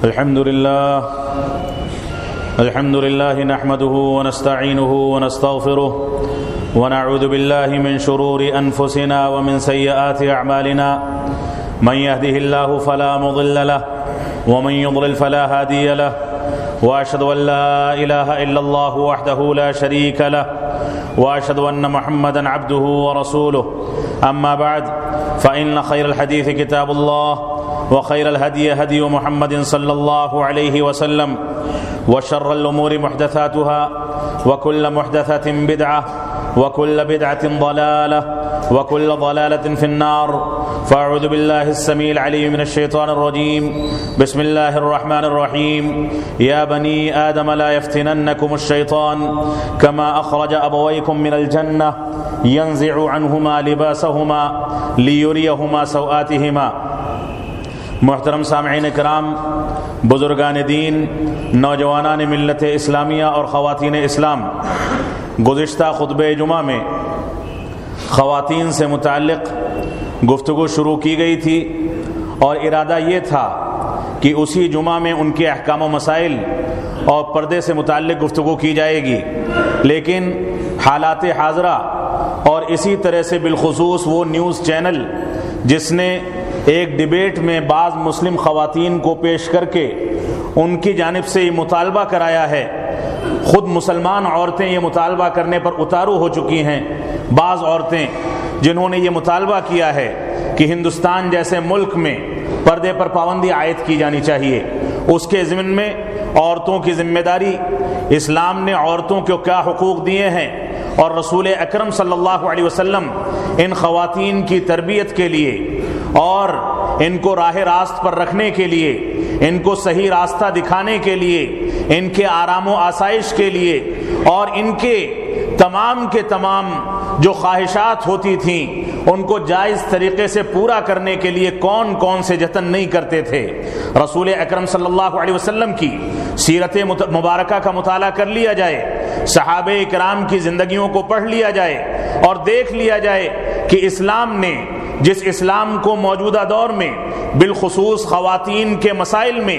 الحمد لله نحمده ونستعينه ونستغفره ونعوذ بالله من شرور أنفسنا ومن سيئات أعمالنا من يهده الله فلا مضل له ومن يضلل فلا هادي له وأشهد أن لا إله إلا الله وحده لا شريك له وأشهد أن محمدا عبده ورسوله أما بعد فإن خير الحديث كتاب الله وخير الهدي هدي محمد صلى الله عليه وسلم وشر الأمور محدثاتها وكل محدثة بدعة وكل بدعة ضلالة وكل ضلالة في النار فأعوذ بالله السميع العليم من الشيطان الرجيم بسم الله الرحمن الرحيم يا بني آدم لا يفتننكم الشيطان كما أخرج أبويكم من الجنة ينزع عنهما لباسهما ليريهما سوآتهما. محترم سامعین کرام، بزرگان دین، نوجوانان ملت اسلامیہ اور خواتین اسلام، گزشتہ خطبہ جمعہ میں خواتین سے متعلق گفتگو شروع کی گئی تھی اور ارادہ یہ تھا کہ اسی جمعہ میں ان کے احکام و مسائل اور پردے سے متعلق گفتگو کی جائے گی، لیکن حالات حاضرہ اور اسی طرح سے بالخصوص وہ نیوز چینل جس نے ایک ڈیبیٹ میں بعض مسلم خواتین کو پیش کر کے ان کی جانب سے یہ مطالبہ کرایا ہے، خود مسلمان عورتیں یہ مطالبہ کرنے پر اتارو ہو چکی ہیں، بعض عورتیں جنہوں نے یہ مطالبہ کیا ہے کہ ہندوستان جیسے ملک میں پردے پر پابندی عائد کی جانی چاہیے، اس کے ضمن میں عورتوں کی ذمہ داری، اسلام نے عورتوں کو کیا حقوق دیے ہیں اور رسول اکرم صلی اللہ علیہ وسلم ان خواتین کی تربیت کے لیے اور ان کو راہ راست پر رکھنے کے لیے، ان کو صحیح راستہ دکھانے کے لیے، ان کے آرام و آسائش کے لیے اور ان کے تمام کے تمام جو خواہشات ہوتی تھیں ان کو جائز طریقے سے پورا کرنے کے لیے کون کون سے جتن نہیں کرتے تھے. رسول اکرم صلی اللہ علیہ وسلم کی سیرت مبارکہ کا مطالعہ کر لیا جائے، صحابہ کرام کی زندگیوں کو پڑھ لیا جائے اور دیکھ لیا جائے کہ اسلام نے جس اسلام کو موجودہ دور میں بالخصوص خواتین کے مسائل میں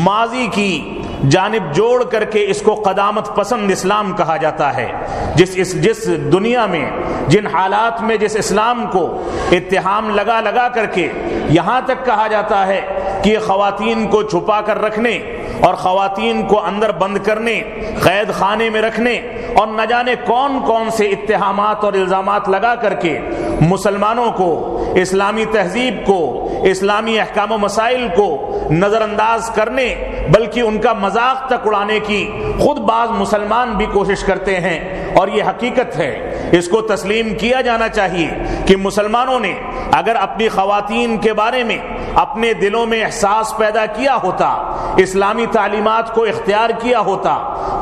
ماضی کی جانب جوڑ کر کے اس کو قدامت پسند اسلام کہا جاتا ہے، جس دنیا میں جن حالات میں جس اسلام کو اتہام لگا کر کے یہاں تک کہا جاتا ہے کہ یہ خواتین کو چھپا کر رکھنے اور خواتین کو اندر بند کرنے، قید خانے میں رکھنے اور نہ جانے کون کون سے اتہامات اور الزامات لگا کر کے مسلمانوں کو، اسلامی تہذیب کو، اسلامی احکام و مسائل کو نظر انداز کرنے بلکہ ان کا مذاق تک اڑانے کی خود بعض مسلمان بھی کوشش کرتے ہیں. اور یہ حقیقت ہے، اس کو تسلیم کیا جانا چاہیے کہ مسلمانوں نے اگر اپنی خواتین کے بارے میں اپنے دلوں میں احساس پیدا کیا ہوتا، اسلامی تعلیمات کو اختیار کیا ہوتا،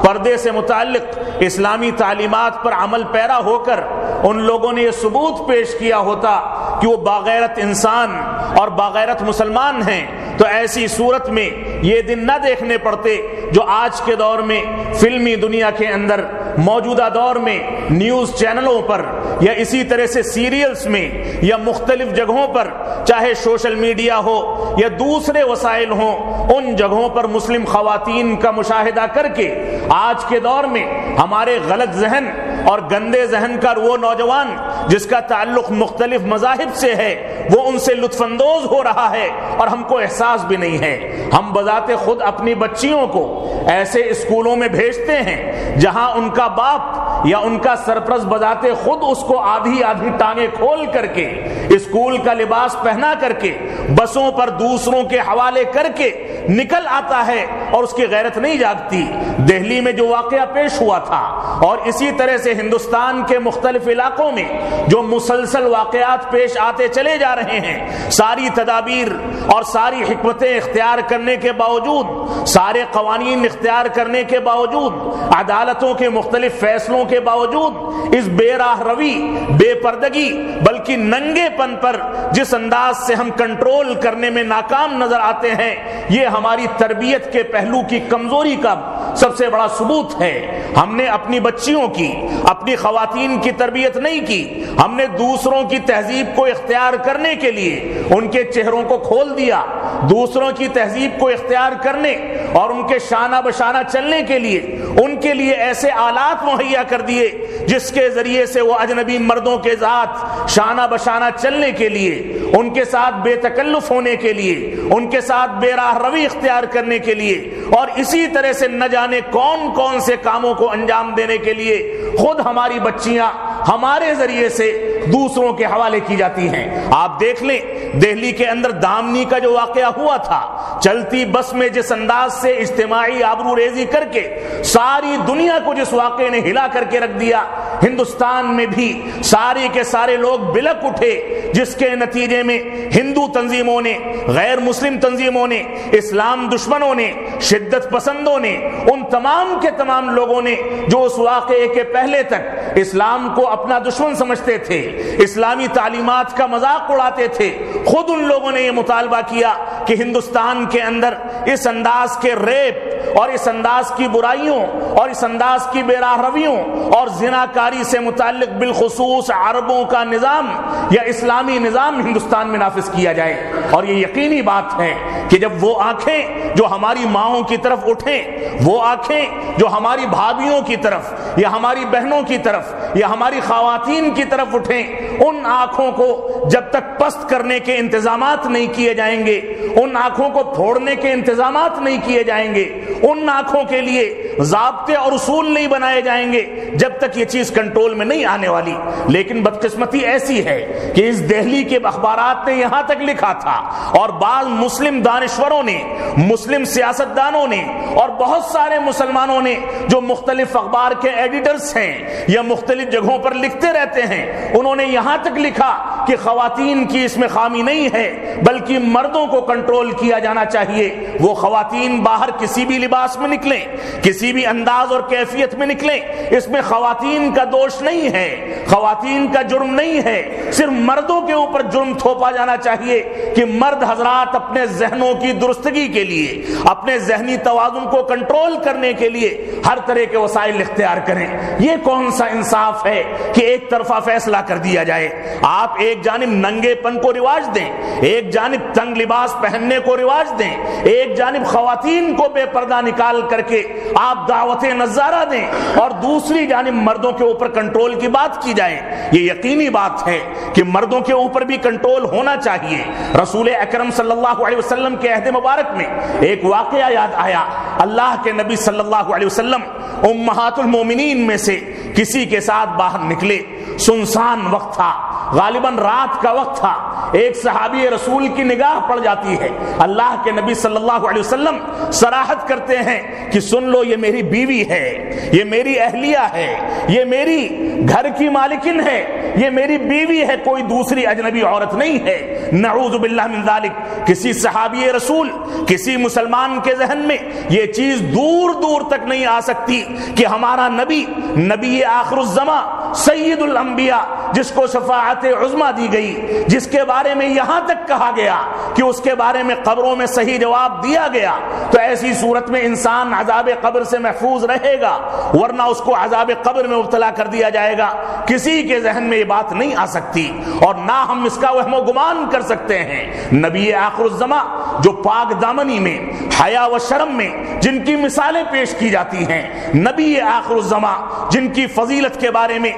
پردے سے متعلق اسلامی تعلیمات پر عمل پیرا ہو کر ان لوگوں نے یہ ثبوت پیش کیا ہوتا کہ وہ باغیرت انسان اور باغیرت مسلمان ہیں، تو ایسی صورت میں یہ دن نہ دیکھنے پڑتے جو آج کے دور میں فلمی دنیا کے اندر موجودہ دور میں نیوز چینلوں پر یا اسی طرح سے سیریلز میں یا مختلف جگہوں پر، چاہے سوشل میڈیا ہو یا دوسرے وسائل ہوں، ان جگہوں پر مسلم خواتین کا مشاہدہ کر کے آج کے دور میں ہمارے غلط ذہن اور گندے ذہن کا وہ نوجوان جس کا تعلق مختلف مذاہب سے ہے وہ ان سے لطف اندوز ہو رہا ہے اور ہم کو احساس بھی نہیں ہے. ہم بذات خود اپنی بچیوں کو ایسے اسکولوں میں بھیجتے ہیں جہاں ان کا باپ یا ان کا سرپرست بذات خود اس کو آدھی ٹانگیں کھول کر کے اسکول کا لباس پہنا کر کے بسوں پر دوسروں کے حوالے کر کے نکل آتا ہے اور اس کی غیرت نہیں جاگتی. دہلی میں جو واقعہ پیش ہوا تھا اور اسی طرح سے ہندوستان کے مختلف علاقوں میں جو مسلسل واقعات پیش آتے چلے جا رہے ہیں، ساری تدابیر اور ساری حکمتیں اختیار کرنے کے باوجود، سارے قوانین اختیار کرنے کے باوجود، عدالتوں کے مختلف فیصلوں کے باوجود، اس بے راہ روی، بے پردگی بلکہ ننگے پن پر جس انداز سے ہم کنٹرول کرنے میں ناکام نظر آتے ہیں، یہ ہماری تربیت کے پہلو کی کمزوری کا سب سے بڑا ثبوت ہے۔ ہم نے اپنی بچیوں کی، اپنی خواتین کی تربیت نہیں کی، ہم نے دوسروں کی تہذیب کو اختیار کرنے کے لیے ان کے چہروں کو کھول دیا، دوسروں کی تہذیب کو اختیار کرنے اور ان کے شانہ بشانہ چلنے کے لیے ان کے لیے ایسے آلات مہیا کر دیے جس کے ذریعے سے وہ اجنبی مردوں کے ساتھ شانہ بشانہ چلنے کے لیے، ان کے ساتھ بے تکلف ہونے کے لیے، ان کے ساتھ بے راہ روی اختیار کرنے کے لیے، اور اسی طرح سے نہ جانے کون کون سے کاموں کو انجام دینے کے لیے خود ہماری بچیاں ہمارے ذریعے سے دوسروں کے حوالے کی جاتی ہیں۔ آپ دیکھ لیں دہلی کے اندر دامنی کا جو واقعہ ہوا تھا، چلتی بس میں جس انداز سے اجتماعی آبرو ریزی کر کے ساری دنیا کو جس واقعے نے ہلا کر کے رکھ دیا، ہندوستان میں بھی سارے کے سارے لوگ بلک اٹھے، جس کے نتیجے میں ہندو تنظیموں نے، غیر مسلم تنظیموں نے، اسلام دشمنوں نے، شدت پسندوں نے، ان تمام کے تمام لوگوں نے جو اس واقعے کے پہلے تک اسلام کو اپنا دشمن سمجھتے تھے، اسلامی تعلیمات کا مذاق اڑاتے تھے، خود ان لوگوں نے یہ مطالبہ کیا کہ ہندوستان کے اندر اس انداز کے ریپ اور اس انداز کی برائیوں اور اس انداز کی بے راہ رویوں اور زناکاری سے متعلق بالخصوص عربوں کا نظام یا اسلامی نظام ہندوستان میں نافذ کیا جائے۔ اور یہ یقینی بات ہے کہ جب وہ آنکھیں جو ہماری ماؤں کی طرف اٹھیں، وہ آنکھیں جو ہماری بھابھیوں کی طرف یا ہماری بہنوں کی طرف یا ہماری خواتین کی طرف اٹھیں، ان آنکھوں کو جب تک پست کرنے کے انتظامات نہیں کیے جائیں گے، ان آنکھوں کو پھوڑنے کے انتظامات نہیں کیے جائیں گے، ان آنکھوں کے لیے ضابطے اور اصول نہیں بنائے جائیں گے، جب تک یہ چیز کنٹرول میں نہیں آنے والی۔ لیکن بدقسمتی ایسی ہے کہ اس دہلی کے اخبارات نے یہاں تک لکھا تھا، اور بعض مسلم دانشوروں نے، مسلم سیاستدانوں نے اور بہت سارے مسلمانوں نے جو مختلف اخبار کے ایڈیٹرز ہیں یا مختلف جگہوں پر لکھتے رہتے ہیں، انہوں نے یہاں تک لکھا کہ خواتین کی اس میں خامی نہیں ہے بلکہ مردوں کو کنٹرول کیا جانا چاہیے۔ وہ خواتین باہر کسی بھی لباس میں نکلیں، کسی بھی انداز اور کیفیت میں نکلیں، اس میں خواتین کا دوش نہیں ہے، خواتین کا جرم نہیں ہے، صرف مردوں کے اوپر جرم تھوپا جانا چاہیے کہ مرد حضرات اپنے ذہنوں کی درستگی کے لیے، اپنے ذہنی توازن کو کنٹرول کرنے کے لیے ہر طرح کے وسائل اختیار کریں۔ یہ کون سا انصاف ہے کہ ایک طرفہ فیصلہ کر دیا جائے؟ آپ ایک جانب ننگے پن کو رواج دیں، ایک جانب تنگ لباس پہننے کو رواج دیں، ایک جانب خواتین کو بے پردہ نکال کر کے آپ دعوت نظارہ دیں، اور دوسری جانب مردوں کے اوپر کنٹرول کی بات کی جائے۔ یہ یقینی بات ہے کہ مردوں کے اوپر بھی کنٹرول ہونا چاہیے۔ رسول اکرم صلی اللہ علیہ وسلم کے عہد مبارک میں ایک واقعہ یاد آیا۔ اللہ کے نبی صلی اللہ علیہ وسلم امہات المومنین میں سے کسی کے ساتھ باہر نکلے، سنسان وقت تھا، غالباً رات کا وقت تھا، ایک صحابی رسول کی نگاہ پڑ جاتی ہے۔ اللہ کے نبی صلی اللہ علیہ وسلم صراحت کرتے ہیں کہ سن لو، یہ میری بیوی ہے، یہ میری اہلیہ ہے، یہ میری گھر کی مالکن ہے، یہ میری بیوی ہے، کوئی دوسری اجنبی عورت نہیں ہے۔ نعوذ باللہ من ذالک۔ کسی صحابی رسول، کسی مسلمان کے ذہن میں یہ چیز دور دور تک نہیں آ سکتی کہ ہمارا نبی آخر الزماں سید الانبیاء، جس کو شفاعت عظمی دی گئی، جس کے بارے میں یہاں تک کہا گیا کہ اس کے بارے میں قبروں میں صحیح جواب دیا گیا، تو ایسی صورت میں انسان عذاب قبر سے محفوظ رہے گا، ورنہ اس کو عذاب قبر میں مبتلا کر دیا جائے گا۔ کسی کے ذہن میں یہ بات نہیں آ سکتی، اور نہ ہم اس کا وہم و گمان کر سکتے ہیں۔ نبی آخر الزماں جو پاک دامنی میں، حیا و شرم میں جن کی مثالیں پیش کی جاتی ہیں، نبی آخر الزماں جن کی فضیلت کے بارے میں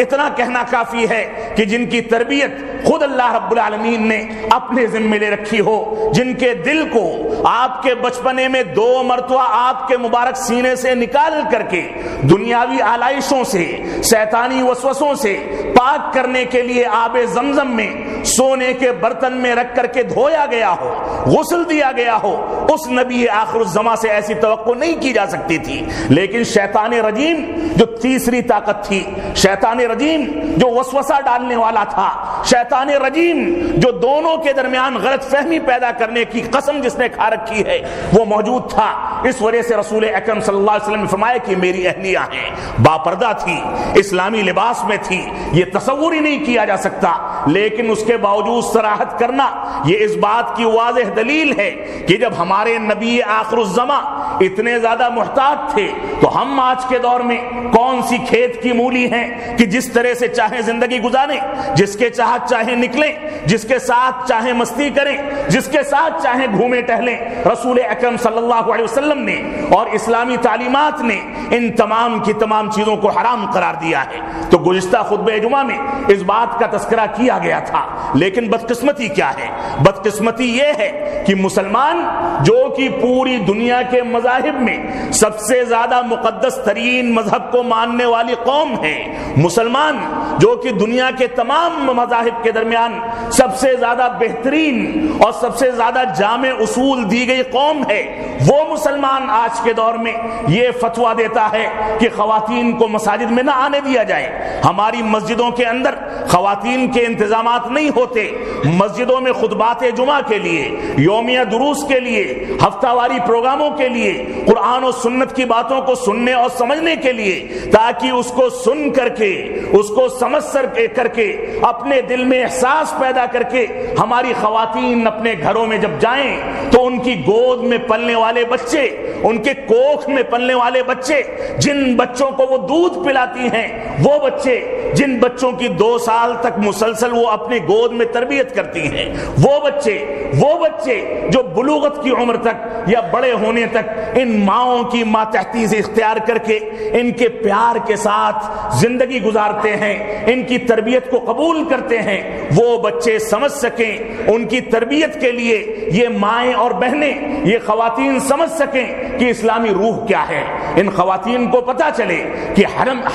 اتنا کہنا کافی ہے کہ جن کی تربیت خود اللہ رب العالمین نے اپنے ذمہ لے رکھی ہو، جن کے دل کو آپ کے بچپنے میں 2 مرتبہ آپ کے مبارک سینے سے نکال کر کے دنیاوی آلائشوں سے، شیطانی وسوسوں سے پاک کرنے کے لیے آب زمزم میں سونے کے برتن میں رکھ کر کے دھویا گیا ہو، غسل دیا گیا ہو، اس نبی آخر الزماں سے ایسی توقع نہیں کی جا سکتی تھی۔ لیکن شیطان رجیم جو تیسری طاقت تھی، شیطان رجیم جو وسوسہ ڈالنے والا تھا، شیطان رجیم جو دونوں کے درمیان غلط فہمی پیدا کرنے کی قسم جس نے کھا رکھی ہے، وہ موجود تھا۔ اس وجہ سے رسول اکرم صلی اللہ علیہ وسلم نے فرمایا کہ میری اہلیہ ہیں، باپردہ تھی، اسلامی لباس میں تھی، یہ تصور ہی نہیں کیا جا سکتا۔ لیکن اس کے باوجود صراحت کرنا یہ اس بات کی واضح دلیل ہے کہ جب ہمارے نبی آخر الزماں اتنے زیادہ محتاط تھے، تو ہم آج کے دور میں کون سی کھیت کی مولی ہیں کہ جس طرح سے چاہیں زندگی گزاریں، جس کے چاہت چاہیں نکلیں، جس کے ساتھ چاہیں مستی کریں، جس کے ساتھ چاہیں گھومیں ٹہلیں۔ رسول اکرم صلی اللہ علیہ وسلم نے اور اسلامی تعلیمات نے ان تمام کی تمام چیزوں کو حرام قرار دیا ہے۔ تو گزشتہ خطبہ جمعہ میں اس بات کا تذکرہ کیا گیا تھا، لیکن بدقسمتی کیا ہے؟ بدقسمتی یہ ہے کہ مسلمان جو کہ پوری دنیا کے مذاہب میں سب سے زیادہ مقدس ترین مذہب کو ماننے والی قوم ہے، مسلمان جو کہ دنیا کے تمام مذاہب کے درمیان سب سے زیادہ بہترین اور سب سے زیادہ جامع اصول دی گئی قوم ہے، وہ مسلمان آج کے دور میں یہ فتویٰ دیتا ہے کہ خواتین کو مساجد میں نہ آنے دیا جائے۔ ہماری مسجدوں کے اندر خواتین کے انتظامات نہیں ہوتے، مسجدوں میں خطبات جمعہ کے لیے، یومیہ دروس کے لیے، ہفتہ واری پروگراموں کے لیے، قرآن و سنت کی باتوں کو سننے اور سمجھنے کے لیے، تاکہ اس کو سن کر کے، اس کو سمجھ کر کے، اپنے دل میں احساس پیدا کر کے ہماری خواتین اپنے گھروں میں جب جائیں تو ان کی گود میں پلنے والے بچے، ان کے کوکھ میں پلنے والے بچے، جن بچوں کو وہ دودھ پلاتی ہیں، وہ بچے جن بچوں کی 2 سال تک مسلسل وہ اپنی گود میں تربیت کرتی ہیں، وہ بچے جو بلوغت کی عمر تک یا بڑے ہونے تک ان ماؤں کی ماتحتی سے اختیار کر کے ان کے پیار کے ساتھ زندگی گزارتے ہیں، ان کی تربیت کو قبول کرتے ہیں، وہ بچے سمجھ سکیں، ان کی تربیت کے لیے یہ مائیں اور بہنیں، یہ خواتین سمجھ سکیں کہ اسلامی روح کیا ہے، ان خواتین کو پتہ چلے کہ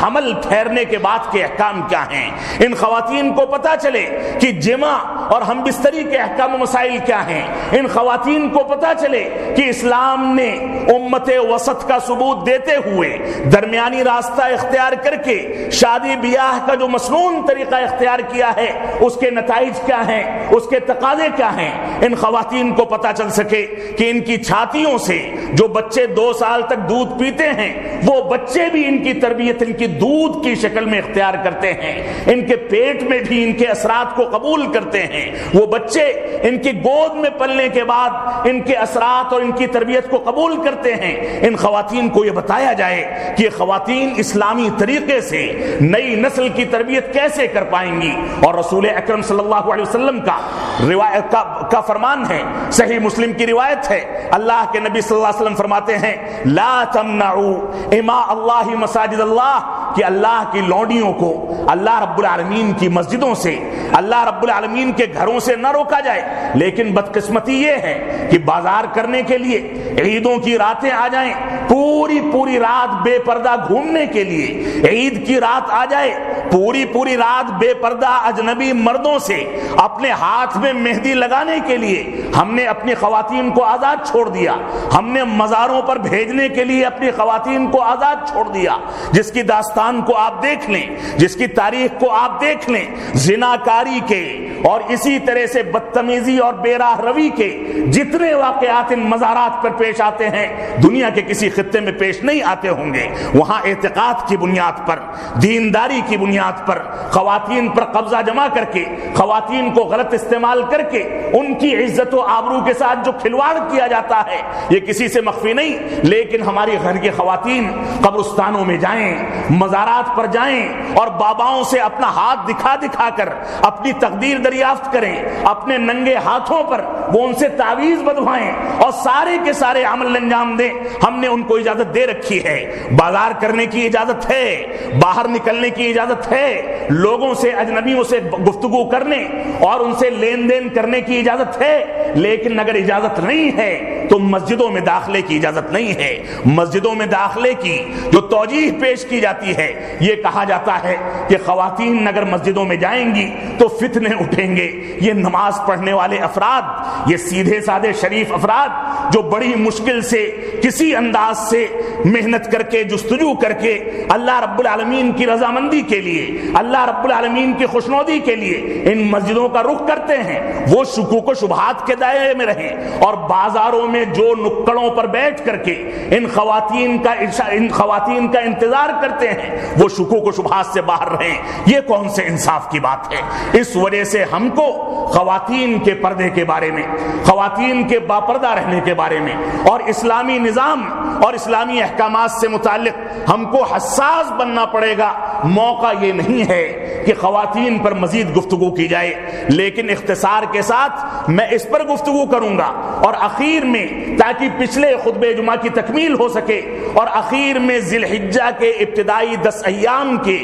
حمل ٹھہرنے کے بعد کے احکام کیا ہیں، ان خواتین کو پتہ چلے کہ جمع اور ہم بستری کے احکام و مسائل کیا ہیں، ان خواتین کو پتہ چلے کہ اسلام نے امت وسط کا ثبوت دیتے ہوئے درمیانی راستہ اختیار کر کے شادی بیاہ کا جو مسنون طریقہ اختیار کیا ہے اس کے نتائج کیا ہیں، اس کے تقاضے کیا ہیں، ان خواتین کو پتہ چل سکے کہ ان کی چھاتیوں سے جو بچے 2 سال تک دودھ پیتے ہیں وہ بچے بھی ان کی تربیت ان کی دودھ کی شکل میں اختیار کرتے ہیں، ان کے پیٹ میں بھی ان کے اثرات کو قبول کرتے ہیں، وہ بچے ان کی گود میں پلنے کے بعد ان کے اثرات اور ان کی تربیت کو قبول کرتے ہیں۔ ان خواتین کو یہ بتایا جائے کہ خواتین اسلامی طریقے سے نئی نسل کی تربیت کیسے کر پائیں گی، اور رسول اکرم صلی اللہ علیہ وسلم کا فرمان ہے، صحیح مسلم کی روایت ہے، اللہ کے نبی صلی اللہ علیہ وسلم فرماتے ہیں لا تمنعوا اماء اللہ مساجد اللہ، کہ اللہ کی لونڈیوں کو اللہ رب العالمین کی مسجدوں سے، اللہ رب العالمین کے گھروں سے نہ روکا جائے۔ لیکن بدقسمتی یہ ہے کہ بازار کرنے کے لیے عیدوں کی راتیں آ جائیں، پوری رات بے پردہ گھومنے کے لیے عید کی رات آ جائے، پوری رات بے پردہ اجنبی مردوں سے اپنے ہاتھ میں مہندی لگانے کے لیے ہم نے اپنی خواتین کو آزاد چھوڑ دیا، ہم نے مزاروں پر بھیجنے کے لیے اپنی خواتین کو آزاد چھوڑ دیا، جس کی داستان کو آپ دیکھ لیں، جس کی تاریخ کو آپ دیکھ لیں، زناکاری کے اور اسی طرح سے بدتمیزی اور بے راہ روی کے جتنے واقعات ان مزارات پر پیش آتے ہیں دنیا کے کسی خطے میں پیش نہیں آتے ہوں گے۔ وہاں اعتقاد کی بنیاد پر، دینداری کی بنیاد پر خواتین پر قبضہ جمع کر کے، خواتین کو غلط استعمال کر کے ان کی عزت و آبرو کے ساتھ جو کھلواڑ کیا جاتا ہے یہ کسی سے مخفی نہیں۔ لیکن ہماری گھر کی خواتین قبرستانوں میں جائیں، مزارات پر جائیں اور باباؤں سے اپنا ہاتھ دکھا کر اپنی تقدیر دریافت کریں، اپنے ننگے ہاتھوں پر وہ ان سے تعویذ بدوائیں اور سارے کے سارے عمل انجام دیں۔ ہم نے ان کو اجازت دے رکھی ہے، بازار کرنے کی اجازت ہے، باہر نکلنے کی اجازت ہے، لوگوں سے اجنبیوں سے گفتگو کرنے اور ان سے لین دین کرنے کی اجازت ہے، لیکن اگر اجازت نہیں ہے تو مسجدوں میں داخلے کی اجازت نہیں ہے۔ مسجدوں میں داخلے کی جو توجیہ پیش کی جاتی ہے یہ کہا جاتا ہے کہ خواتین اگر مسجدوں میں جائیں گی تو فتنے اٹھیں گے۔ یہ نماز پڑھنے والے افراد، یہ سیدھے سادے شریف افراد جو بڑی مشکل سے کسی انداز سے محنت کر کے جستجو کر کے اللہ رب العالمین کی رضامندی کے لیے، اللہ رب العالمین کی خوشنودی کے لیے ان مسجدوں کا رخ کرتے ہیں، وہ شکوک و شبہات کے دائرے میں رہیں اور بازاروں میں میں جو نکڑوں پر بیٹھ کر کے ان خواتین کا انتظار کرتے ہیں وہ شکوک و شبہات سے باہر رہیں، یہ کون سے انصاف کی بات ہے؟ اس وجہ سے ہم کو خواتین کے پردے کے بارے میں، خواتین کے باپردہ رہنے کے بارے میں اور اسلامی نظام اور اسلامی احکامات سے متعلق ہم کو حساس بننا پڑے گا۔ موقع یہ نہیں ہے کہ خواتین پر مزید گفتگو کی جائے، لیکن اختصار کے ساتھ میں اس پر گفتگو کروں گا اور اخیر میں، تاکہ پچھلے خطبہ جمعہ کی تکمیل ہو سکے اور اخیر میں ذی الحجہ کے ابتدائی 10 ایام کے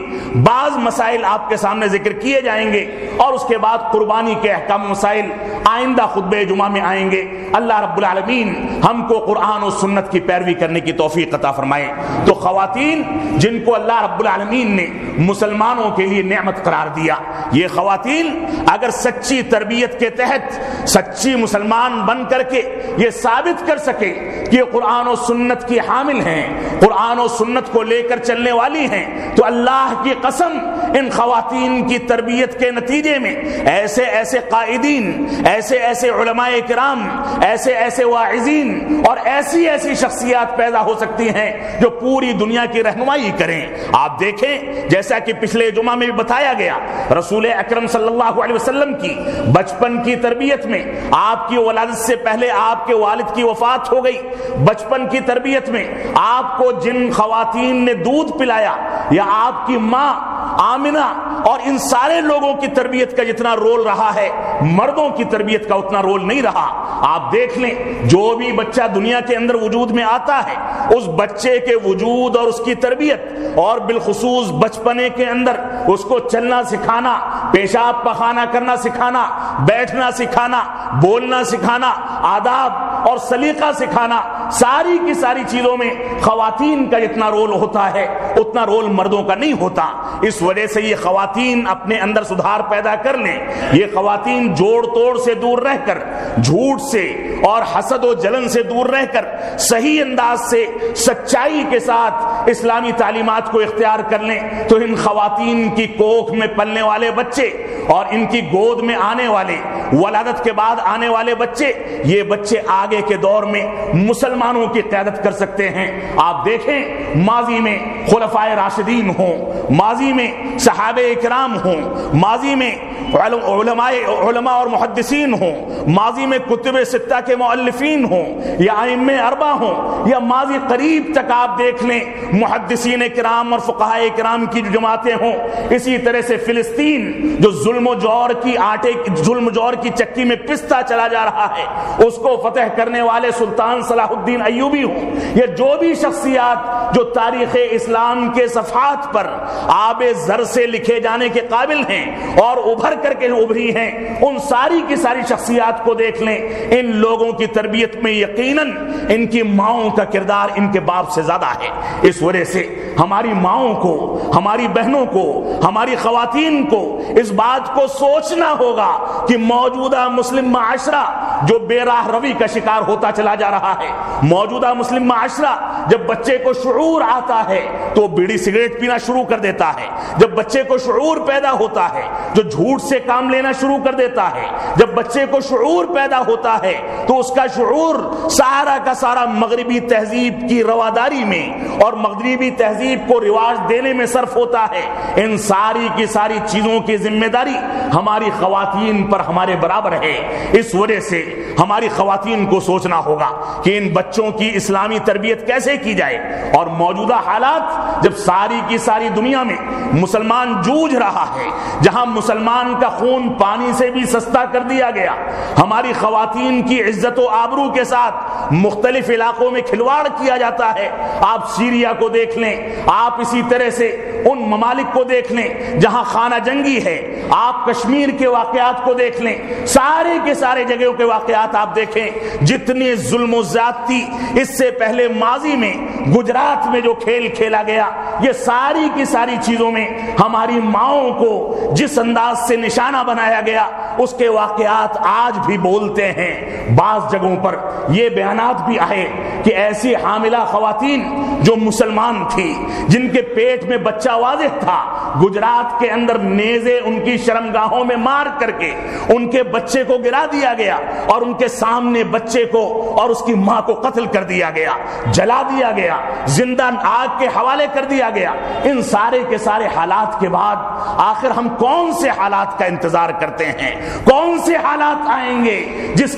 بعض مسائل آپ کے سامنے ذکر کیے جائیں گے اور اس کے بعد قربانی کے احکام مسائل آئندہ خطبہ جمعہ میں آئیں گے۔ اللہ رب العالمین ہم کو قرآن و سنت کی پیروی کرنے کی توفیق عطا فرمائے۔ تو خواتین جن کو اللہ رب العالمین نے مسلمانوں کے لیے نعمت قرار دیا، یہ خواتین اگر سچی تربیت کے تحت سچی مسلمان بن کر کے یہ ثابت کر سکے کہ قرآن و سنت کی حامل ہیں، قرآن و سنت کو لے کر چلنے والی ہیں، تو اللہ کی قسم ان خواتین کی تربیت کے نتیجے میں ایسے ایسے قائدین، ایسے ایسے علماء کرام، ایسے ایسے واعظین اور ایسی ایسی شخصیات پیدا ہو سکتی ہیں جو پوری دنیا کی رہنمائی کریں۔ آپ دیکھیں جیسا کہ پچھلے جمعہ میں بھی بتایا گیا، رسول اکرم صلی اللہ علیہ وسلم کی بچپن کی تربیت میں، آپ کی ولادت سے پہلے آپ کے والد کی وفات ہو گئی، بچپن کی تربیت میں آپ کو جن خواتین نے دودھ پلایا یا آپ کی ماں آمنہ اور ان سارے لوگوں کی تربیت کا جتنا رول رہا ہے، مردوں کی تربیت کا اتنا رول نہیں رہا۔ آپ دیکھ لیں جو بھی بچہ دنیا کے اندر وجود میں آتا ہے، اس بچے کے وجود اور اس کی تربیت اور بالخصوص بچپنے کے اندر اس کو چلنا سکھانا، پیشاب پخانہ کرنا سکھانا، بیٹھنا سکھانا، بولنا سکھانا، آداب اور سلیقہ سکھانا، ساری کی ساری چیزوں میں خواتین کا جتنا رول ہوتا ہے اتنا رول مردوں کا نہیں ہوتا۔ اس وجہ سے یہ خواتین اپنے اندر سدھار پیدا کر لیں، یہ خواتین جوڑ توڑ سے دور رہ کر، جھوٹ سے اور حسد و جلن سے دور رہ کر صحیح انداز سے سچائی کے ساتھ اسلامی تعلیمات کو اختیار کر لیں، تو ان خواتین کی کوکھ میں پلنے والے بچے اور ان کی گود میں آنے والے، ولادت کے بعد آنے والے بچے، یہ بچے آگے کے دور میں مسلمانوں کی قیادت کر سکتے ہیں۔ آپ دیکھیں ماضی میں خلفائے راشدین ہوں، ماضی میں صحابہ اکرام ہوں، ماضی میں علماء اور محدثین ہوں، ماضی میں کتب ستہ کے مؤلفین ہوں یا ائمہ اربعہ ہوں، یا ماضی قریب تک آپ دیکھ لیں محدثین کرام اور فقہاء کرام کی جو جماعتیں ہوں، اسی طرح سے فلسطین جو ظلم و جور کی چکی میں پستا چلا جا رہا ہے، اس کو فتح کرنے والے سلطان صلاح الدین ایوبی ہوں، یا جو بھی شخصیات جو تاریخ اسلام کے صفحات پر آب زر سے لکھے جانے کے قابل ہیں اور ابھر کر کے ابھری ہیں، ان ساری کی ساری شخصیات کو دیکھ لیں، ان لوگوں کی تربیت میں یقیناً ان کی ماؤں کا کردار ان کے باپ سے زیادہ ہے۔ اس وجہ سے ہماری ماؤں کو، ہماری بہنوں کو، ہماری خواتین کو اس بات کو سوچنا ہوگا کہ موجودہ مسلم معاشرہ جو بے راہ روی کا شکار ہوتا چلا جا رہا ہے، موجودہ مسلم معاشرہ جب بچے کو شعور آتا ہے تو بیڑی سگریٹ پینا شروع کر دیتا ہے، جب بچے کو شعور پیدا ہوتا ہے جو جھوٹ سے کام لینا شروع کر دیتا ہے، جب بچے کو شعور پیدا ہوتا ہے تو اس کا شعور سارا کا سارا مغربی تہذیب کی رواداری میں اور مغربی تہذیب کو رواج دینے میں صرف ہوتا ہے۔ ان ساری کی ساری چیزوں کی ذمہ داری ہماری خواتین پر ہمارے برابر ہے۔ اس وجہ سے ہماری خواتین کو سوچنا ہوگا کہ ان بچوں کی اسلامی تربیت کیسے کی جائے، اور موجودہ حالات جب ساری کی ساری دنیا میں مسلمان جوجھ رہا ہے، جہاں مسلمان کا خون پانی سے بھی سستا کر دیا گیا، ہماری خواتین کی عزت و آبرو کے ساتھ مختلف علاقوں میں کھلواڑ کیا جاتا ہے۔ آپ سیریا کو دیکھ لیں، آپ اسی طرح سے ان ممالک کو دیکھ لیں جہاں خانہ جنگی ہے، آپ کشمیر کے واقعات کو دیکھ لیں، سارے کے سارے جگہوں کے واقعات آپ دیکھیں، جتنے ظلم و زیادتی اس سے پہلے ماضی میں گجرات میں جو کھیل کھیلا گیا، یہ ساری کی ساری چیزوں میں ہماری ماؤں کو جس انداز سے نشانہ بنایا گیا، اس کے واقعات آج بھی بولتے ہیں۔ بعض جگہوں پر یہ بیانات بھی آئے کہ ایسی حاملہ خواتین جو مسلمان تھی، جن کے پیٹ میں بچہ واضح تھا، گجرات کے اندر نیزے ان کی شرمگاہوں میں مار کر کے ان کے بچے کو گرا دیا گیا اور ان کے سامنے بچے کو اور اس کی ماں کو قتل کر دیا گیا، جلا دیا گیا، زندہ آگ کے حوالے کر دیا گیا۔ ان سارے کے سارے حالات کے بعد آخر ہم کون سے حالات کا انتظار کرتے ہیں؟ کون سے حالات آئیں گے جس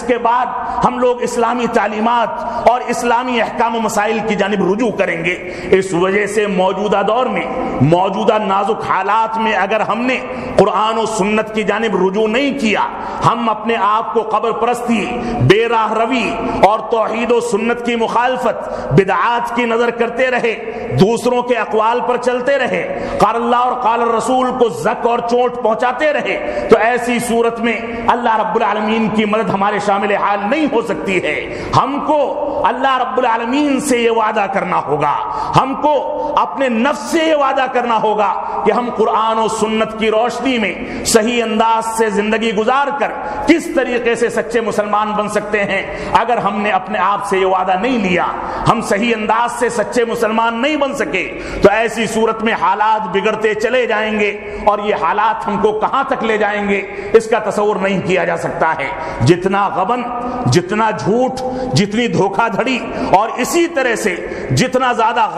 کے بعد ہم لوگ اسلامی تعلیمات اور اسلامی احکام و مسائل کی جانب رجوع کریں گے؟ اس وجہ سے موجودہ دور میں، موجودہ نازک حالات میں اگر ہم نے قرآن و سنت کی جانب رجوع نہیں کیا، ہم اپنے آپ کو قبر پرستی، بے راہ روی اور توحید و سنت کی مخالفت، بدعات کی نظر کرتے رہے، دوسروں کے اقوال پر چلتے رہے، قال اللہ اور قال الرسول کو زک اور چوٹ پہنچاتے رہے، تو ایسی صورت میں اللہ رب العالمین کی مدد ہمارے شامل حال نہیں ہو سکتی ہے۔ ہم کو اللہ رب العالمین سے یہ وعدہ کرنا ہوگا، ہم کو اپنے نفس سے یہ وعدہ کرنا ہوگا کہ ہم قرآن و سنت کی روشنی میں صحیح انداز سے زندگی گزار کر کس طریقے سے سچے مسلمان بن سکتے ہیں۔ اگر ہم نے اپنے آپ سے یہ وعدہ نہیں لیا، ہم صحیح انداز سے سچے مسلمان نہیں بن سکے، تو ایسی صورت میں حالات بگڑتے چلے جائیں گے، اور یہ حالات ہم کو کہاں تک لے جائیں گے اس کا تصور نہیں کیا جا سکتا ہے۔ جتنا غبن، جتنا جھوٹ، جتنی دھوکہ دھڑی اور اسی طرح سے جتنا زیادہ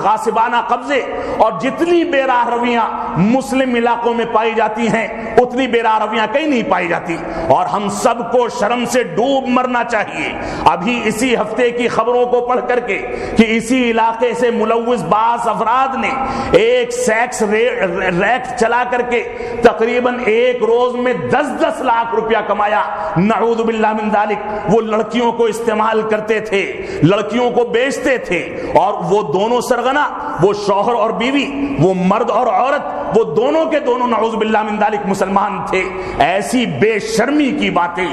غاصبانہ قبضے اور جتنی بے راہ رویاں مسلم علاقوں میں پائی جاتی ہیں، اتنی بے راہ رویاں کہیں نہیں پائی جاتی، اور ہم سب کو شرم سے ڈوب مرنا چاہیے۔ ابھی اسی ہفتے کی خبروں کو پڑھ کر کے کہ اسی علاقے سے ملوث بعض افراد نے ایک سیکس ریک چلا کر کے تقریباً ایک روز میں 10-10 لاکھ روپیہ کمایا، نعوذ باللہ من ذالک۔ وہ لڑکیوں کو استعمال کرتے تھے، لڑکیوں کو بیچتے تھے، اور وہ دونوں سرغنہ، وہ شوہر اور بیوی، وہ مرد اور عورت، وہ دونوں کے دونوں نعوذ باللہ من ذالک مسلمان تھے۔ ایسی بے شرمی کی باتیں،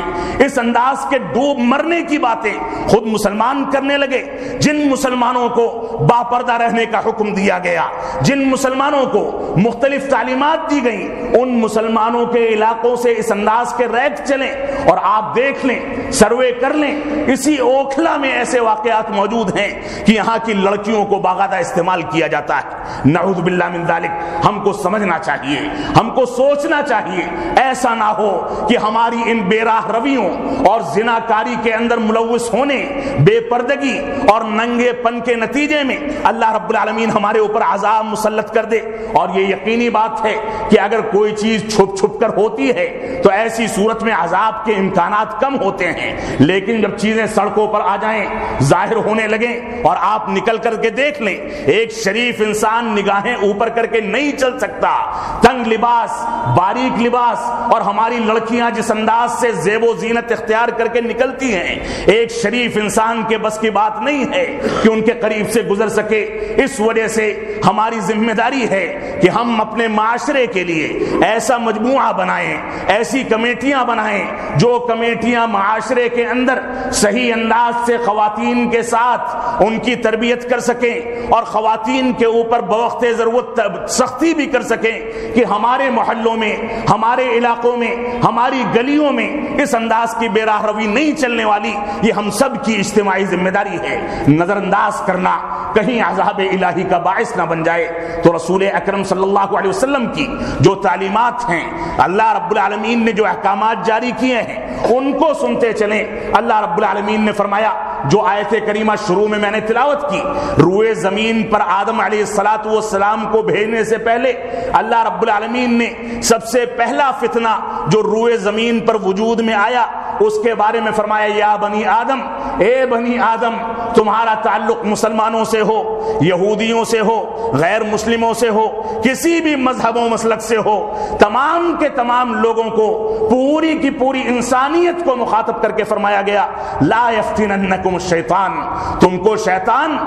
اس انداز کے ڈوب مرنے کی باتیں خود مسلمان کرنے لگے۔ جن مسلمانوں کو باپردہ رہنے کا حکم دیا گیا، جن مسلمانوں کو مختلف تعلیمات دی گئیں، ان مسلمانوں کے علاقوں سے اس انداز کے ریک چلیں، اور آپ دیکھ لیں، سروے کر لیں، اسی اوکھلا میں ایسے واقعات موجود ہیں کہ یہاں کی لڑکیوں کو باقاعدہ استعمال کیا جاتا ہے۔ نعوذ باللہ من ذالک۔ ہم کو سمجھنا چاہیے، ہم کو سوچنا چاہیے، ایسا نہ ہو کہ ہماری ان بے راہ رویوں اور زناکاری کے اندر ملوث ہونے، بے پردگی اور ننگے پن کے نتیجے میں اللہ رب العالمین ہمارے اوپر عذاب مسلط کر دے۔ اور یہ یقینی بات ہے کہ اگر کوئی چیز چھپ چھپ کر ہوتی ہے تو ایسی صورت میں عذاب کے امکانات کم ہوتے ہیں، لیکن جب چیزیں سڑکوں پر آ جائیں، ظاہر ہونے لگیں، اور آپ نکل کر کے دیکھ لیں، ایک شریف انسان نگاہیں اوپر کر کے نہیں چل سکتا، تنگ لباس، باریک لباس، اور ہماری لڑکیاں جس انداز سے زیب و زینت اختیار کر کے نکلتی ہیں، ایک شریف انسان کے بس کی بات نہیں ہے کہ ان کے قریب سے گزر سکے۔ اس وجہ سے ہماری ذمہ داری ہے کہ ہم اپنے معاشرے کے لیے ایسا مجموعہ بنائیں، ایسی کمیٹیاں بنائیں، جو کمیٹیاں معاشرے کے اندر صحیح انداز سے خواتین کے ساتھ ان کی تربیت کر سکیں، اور خواتین کے اوپر بوقت ضرورت سختی بھی کر سکیں کہ ہمارے محلوں میں، ہمارے علاقوں میں، ہماری گلیوں میں اس انداز کی بے راہ روی نہیں چلنے والی۔ یہ ہم سب کی اجتماعی ذمہ داری ہے۔ نظر انداز کرنا کہیں عذاب الہی کا باعث نہ بن جائے۔ تو رسول اکرم صلی اللہ علیہ وسلم کی جو تعلیمات ہیں، اللہ رب العالمین نے جو احکامات جاری کیے ہیں، ان کو سنتے چلیں۔ اللہ رب العالمین نے فرمایا، جو آیت کریمہ شروع میں نے تلاوت کی، روئے زمین پر آدم علیہ السلام کو بھیجنے سے پہلے اللہ رب العالمین نے سب سے پہلا فتنہ جو روئے زمین پر وجود میں آیا، اس کے بارے میں فرمایا، یا بنی آدم، اے بنی آدم، تمہارا تعلق مسلمانوں سے ہو، یہودیوں سے ہو، غیر مسلموں سے ہو، کسی بھی مذہب و مسلک سے ہو، تمام کے تمام لوگوں کو، پوری کی پوری انسانیت کو مخاطب کر کے فرمایا گیا، لا یفتننکم الشیطان، تم کو شیطان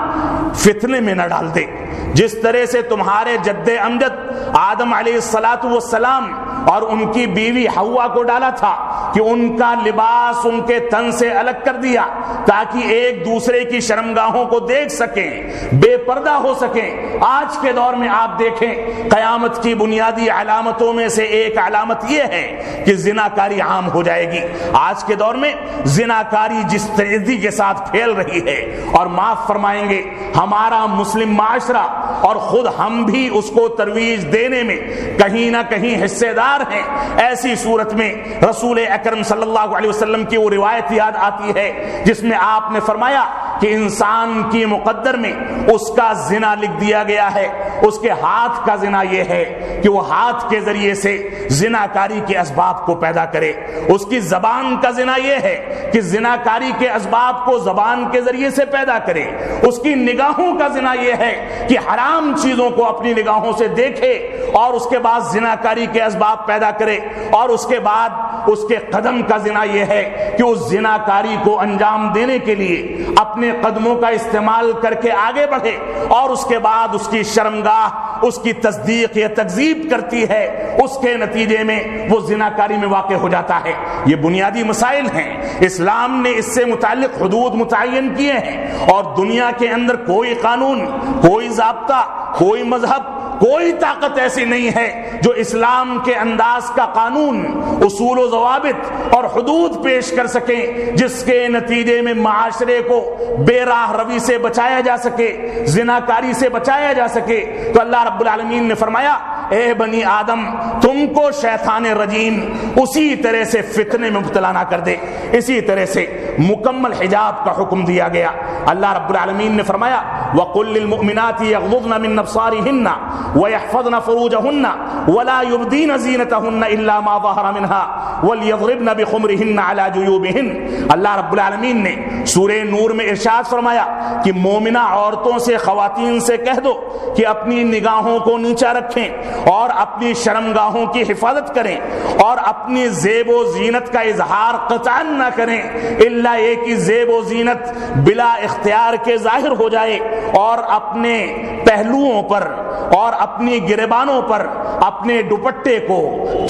فتنے میں نہ ڈال دے۔ جس طرح سے تمہارے جد امجد آدم علیہ السلام اور ان کی بیوی حوا کو ڈالا تھا، کہ ان کا لباس ان کے تن سے الگ کر دیا تاکہ ایک دوسرے کی شرمگاہوں کو دیکھ سکیں، بے پردہ ہو سکیں۔ آج کے دور میں آپ دیکھیں قیامت کی بنیادی علامتوں میں سے ایک علامت یہ ہے کہ زناکاری عام ہو جائے گی۔ آج کے دور میں زناکاری جس تیزی کے ساتھ پھیل رہی ہے، اور معاف فرمائیں گے ہمارا مسلم معاشرہ اور خود ہم بھی اس کو ترویج دینے میں کہیں نہ کہیں حصے دار ہیں، ایسی صورت میں رسول اکرم صلی اللہ علیہ وسلم کی وہ روایت یاد آتی ہے جس میں آپ نے فرمایا کہ انسان کی مقدر میں اس کا زنا لکھ دیا گیا ہے، اس کے ہاتھ کا زنا یہ ہے کہ وہ ہاتھ کے ذریعے سے زناکاری کے اسباب کو پیدا کرے، اس کی زبان کا زنا یہ ہے کہ زناکاری کے اسباب کو زبان کے ذریعے سے پیدا کرے، اس کی نگاہوں کا زنا یہ ہے کہ حرام چیزوں کو اپنی نگاہوں سے دیکھے اور اس کے بعد زناکاری کے اسباب پیدا کرے، اور اس کے بعد اس کے قدم کا زنا یہ ہے کہ اس زناکاری کو انجام دینے کے لیے اپنے قدموں کا استعمال کر کے آگے بڑھے، اور اس کے بعد اس کی شرمگاہ اس کی تصدیق یا تکذیب کرتی ہے، اس کے نتیجے میں وہ زناکاری میں واقع ہو جاتا ہے۔ یہ بنیادی مسائل ہیں، اسلام نے اس سے متعلق حدود متعین کیے ہیں، اور دنیا کے اندر کوئی قانون، کوئی ضابطہ، کوئی مذہب، کوئی طاقت ایسی نہیں ہے جو اسلام کے انداز کا قانون، اصول و ضوابط اور حدود پیش کر سکیں جس کے نتیجے میں معاشرے کو بے راہ روی سے بچایا جا سکے، زناکاری سے بچایا جا سکے۔ تو اللہ رب العالمین نے فرمایا اے بنی آدم تم کو شیطان رجیم اسی طرح سے فتنے میں مبتلا نہ کر دے، اسی طرح سے مکمل حجاب کا حکم دیا گیا۔ اللہ رب العالمین نے فرمایا وَقُلْ لِلْمُؤْمِنَاتِ يَغْضُضْنَ مِنْ أَبْصَارِهِنَّ وَيَحْفَظْنَ فُرُوجَهُنَّ وَلَا يُبْدِينَ زِينَتَهُنَّ إِلَّا مَا ظَهَرَ مِنْهَا وَلْيَضْرِبْنَ بِخُمُرِهِنَّ عَلَى جُيُوبِهِنَّ۔ اللہ رب العالمین نے سورہ نور میں ارشاد فرمایا کہ مومنہ عورتوں سے، خواتین سے کہہ دو کہ اپنی نگاہوں کو نیچا رکھیں اور اپنی شرمگاہوں کی حفاظت کریں اور اپنی زیب و زینت کا اظہار قطعاً نہ کریں الا یہ کہ زیب و زینت بلا اختیار کے ظاہر ہو جائے، اور اپنے پہلوؤں پر اور اپنی گریبانوں پر اپنے دوپٹے کو،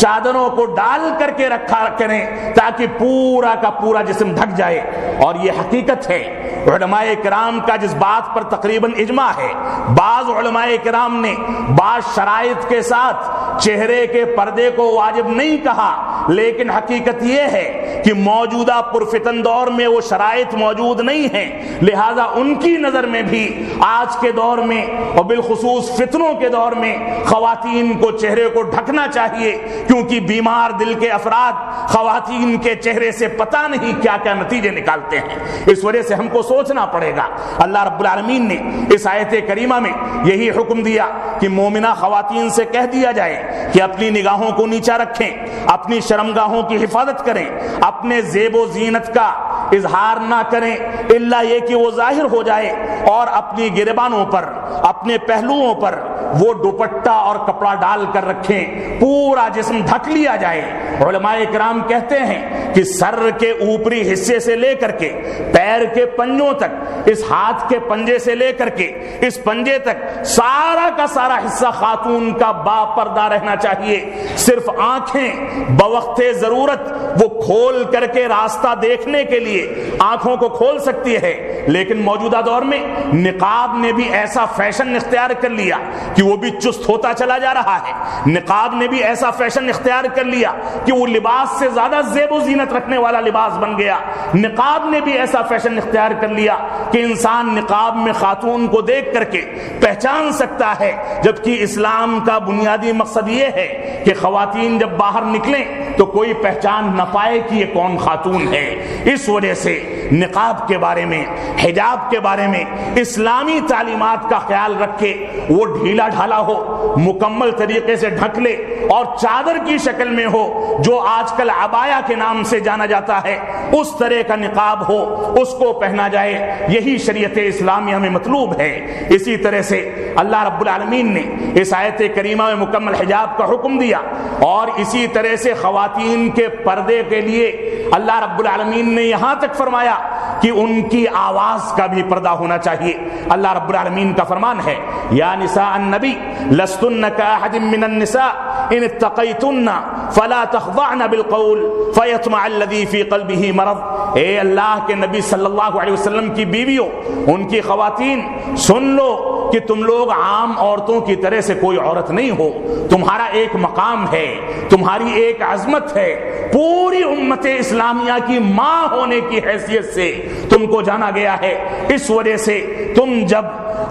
چادروں کو ڈال کر کے رکھا کریں تاکہ پورا کا پورا جسم ڈھک جائے۔ اور یہ حقیقت ہے، علماء کرام کا جس بات پر تقریباً اجماع ہے، بعض علماء کرام نے بعض شرائط کے ساتھ چہرے کے پردے کو واجب نہیں کہا، لیکن حقیقت یہ ہے کہ موجودہ پرفتن دور میں وہ شرائط موجود نہیں ہیں، لہذا ان کی نظر میں بھی آج کے دور میں اور بالخصوص فتنوں کے دور میں خواتین کو چہرے کو ڈھکنا چاہیے، کیونکہ بیمار دل کے افراد خواتین کے چہرے سے پتہ نہیں کیا کیا نتیجے نکالتے ہیں۔ اس وجہ سے ہم کو سوچنا پڑے گا۔ اللہ رب العالمین نے اس آیت کریمہ میں یہی حکم دیا کہ مومنہ خواتین سے کہہ دیا جائے کہ اپنی نگاہوں کو نیچا رکھیں، اپنی شرمگاہوں کی حفاظت کریں، اپنے زیب و زینت کا اظہار نہ کریں الا یہ کہ وہ ظاہر ہو جائے، اور اپنی گریبانوں پر، اپنے پہلوؤں پر وہ دوپٹہ اور کپڑا ڈال کر رکھیں، پورا جسم ڈھک لیا جائے۔ علماء کرام کہتے ہیں کہ سر کے اوپری حصے سے لے کر کے پیر کے پنجوں تک، اس ہاتھ کے پنجے سے لے کر کے اس پنجے تک سارا کا سارا حصہ خاتون کا با پردہ رہنا چاہیے۔ صرف آنکھیں بوقت ضرورت وہ کھول کر کے راستہ دیکھنے کے لیے آنکھوں کو کھول سکتی ہے، لیکن موجودہ دور میں نقاب نے بھی ایسا فیشن اختیار کر لیا کہ وہ بھی چست ہوتا چلا جا رہا ہے۔ نقاب نے بھی ایسا فیشن اختیار کر لیا کہ وہ لباس سے زیادہ زیب و زینت رکھنے والا لباس بن گیا۔ نقاب نے بھی ایسا فیشن اختیار کر لیا کہ انسان نقاب میں خاتون کو دیکھ کر کے پہچان سکتا ہے، جبکہ اسلام کا بنیادی مقصد یہ ہے کہ خواتین جب باہر نکلیں تو کوئی پہچان نہ پائے کہ یہ کون خاتون ہے۔ اس وجہ سے نقاب کے بارے میں، حجاب کے بارے میں اسلامی تعلیمات کا خیال رکھے، وہ ڈھیلا ڈھالا ہو، مکمل طریقے سے ڈھک لے، اور چادر کی شکل میں ہو جو آج کل عبایا کے نام سے جانا جاتا ہے، اس طرح کا نقاب ہو، اس کو پہنا جائے۔ یہی شریعت اسلامیہ میں مطلوب ہے۔ اسی طرح سے اللہ رب العالمین نے اس آیت کریمہ میں مکمل حجاب کا حکم دیا، اور اسی طرح سے خواتین کے پردے کے لیے اللہ رب العالمین نے یہاں تک فرمایا کہ ان کی آواز کا بھی پردہ ہونا چاہیے۔ اللہ رب العالمین کا فرمان ہے یا نساء النبی لستن کاحد من النساء ان اتقیتن فلا تخضعن بالقول فیطمع الذی فی قلبہ مرض۔ اے اللہ کے نبی صلی اللہ علیہ وسلم کی بیویوں، ان کی خواتین، سن لو کہ تم لوگ عام عورتوں کی طرح سے کوئی عورت نہیں ہو، تمہارا ایک مقام ہے، تمہاری ایک عظمت ہے، پوری امت اسلامیہ کی ماں ہونے کی حیثیت سے تم کو جانا گیا ہے۔ اس وجہ سے تم جب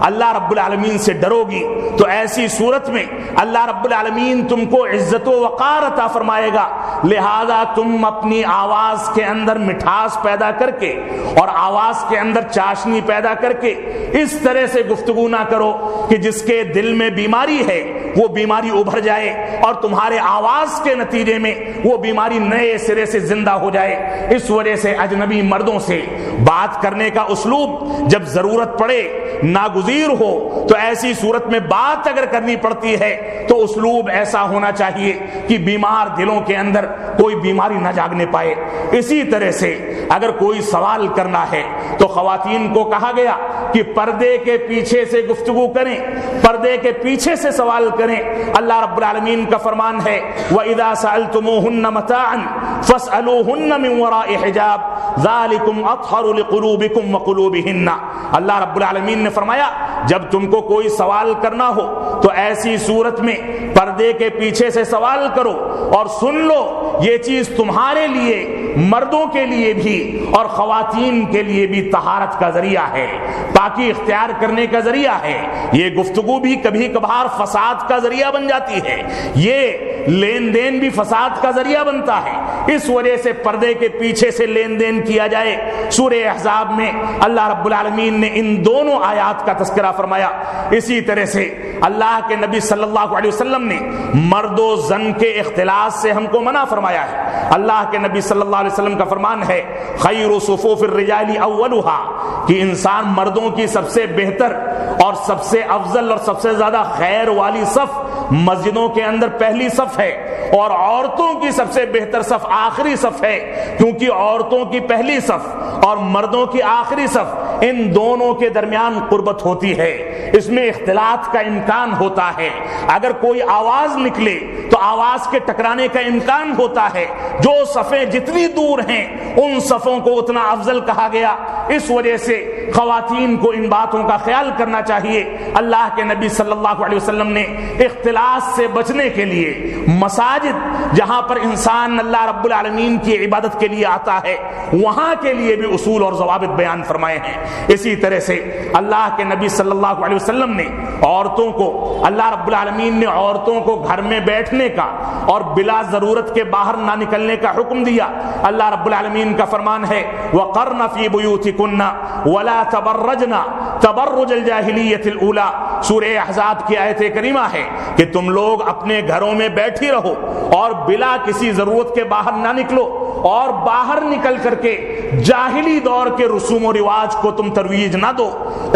اللہ رب العالمین سے ڈرو گی تو ایسی صورت میں اللہ رب العالمین تم کو عزت و وقار عطا فرمائے گا، لہذا تم اپنی آواز کے اندر مٹھاس پیدا کر کے اور آواز کے اندر چاشنی پیدا کر کے اس طرح سے گفتگو نہ کرو کہ جس کے دل میں بیماری ہے وہ بیماری ابھر جائے اور تمہارے آواز کے نتیجے میں وہ بیماری نئے سرے سے زندہ ہو جائے۔ اس وجہ سے اجنبی مردوں سے بات کرنے کا اسلوب جب ضرورت پڑے، ناگزیر ہو، تو ایسی صورت میں بات اگر کرنی پڑتی ہے تو اسلوب ایسا ہونا چاہیے کہ بیمار دلوں کے اندر کوئی بیماری نہ جاگنے پائے۔ اسی طرح سے اگر کوئی سوال کرنا ہے تو خواتین کو کہا گیا کہ پردے کے پیچھے سے گفتگو کریں، پردے کے پیچھے سے سوال کریں۔ اللہ رب العالمین کا فرمان ہے وَإِذَا سَأَلْتُمُوهُنَّ مَتَاعًا فَاسْأَلُوهُنَّ مِنْ وَرَاءِ حِجَابٍ ذَلِكُمْ أَطْهَرُ لِقُلُوبِكُمْ وَقُلُوبِهِنَّ۔ اللہ رب العالمین نے فرمایا جب تم کو کوئی سوال کرنا ہو تو ایسی صورت میں پردے کے پیچھے سے سوال کرو، اور سن لو یہ چیز تمہارے لیے، مردوں کے لیے بھی اور خواتین کے لیے بھی طہارت کا ذریعہ ہے، پاکی اختیار کرنے کا ذریعہ ہے۔ یہ گفتگو بھی کبھی کبھار فساد کا ذریعہ بن جاتی ہے، یہ لین دین بھی فساد کا ذریعہ بنتا ہے۔ اس وجہ سے پردے کے پیچھے سے لین دین کیا جائے۔ سورہ احزاب میں اللہ رب العالمین نے ان دونوں آیات کا تذکرہ فرمایا۔ اسی طرح سے اللہ کے نبی صلی اللہ علیہ وسلم نے مرد و زن کے اختلاط سے ہم کو منع فرمایا ہے۔ اللہ کے نبی صلی اللہ علیہ وسلم کا فرمان ہے خیر صفوف الرجال اولها، کہ انسان مردوں کی سب سے بہتر اور سب سے افضل اور سب سے زیادہ خیر والی صف مسجدوں کے اندر پہلی صف ہے، اور عورتوں کی سب سے بہتر صف آخری صف ہے، کیونکہ عورتوں کی پہلی صف اور مردوں کی آخری صف ان دونوں کے درمیان قربت ہوتی ہے، اس میں اختلاط کا امکان ہوتا ہے۔ اگر کوئی آواز نکلے تو آواز کے ٹکرانے کا امکان ہوتا ہے، جو صفیں جتنی دور ہیں ان صفوں کو اتنا افضل کہا گیا۔ اس وجہ سے خواتین کو ان باتوں کا خیال کرنا چاہیے۔ اللہ کے نبی صلی اللہ علیہ وسلم نے اختلاط سے بچنے کے لیے مساجد جہاں پر انسان اللہ رب العالمین کی عبادت کے لیے آتا ہے وہاں کے لیے بھی اصول اور ضوابط بیان فرمائے ہیں۔ اسی طرح سے اللہ کے نبی صلی اللہ علیہ وسلم نے عورتوں کو، اللہ رب العالمین نے عورتوں کو گھر میں بیٹھنے کا اور بلا ضرورت کے باہر نہ نکلنے کا حکم دیا۔ اللہ رب العالمین کا فرمان ہے وَقَرْنَ فِي بُيُوتِكُنَّ وَلَا تَبَرَّجْنَ تَبَرُّجَ الْجَاهِلِيَّةِ الْأُولَى۔ سورہ احزاب کی آیت کریمہ ہے کہ تم لوگ اپنے گھروں میں بیٹھی رہو اور بلا کسی ضرورت کے باہر نہ نکلو، اور باہر نکل کر کے جاہلی دور کے رسوم و رواج کو تم ترویج نہ دو،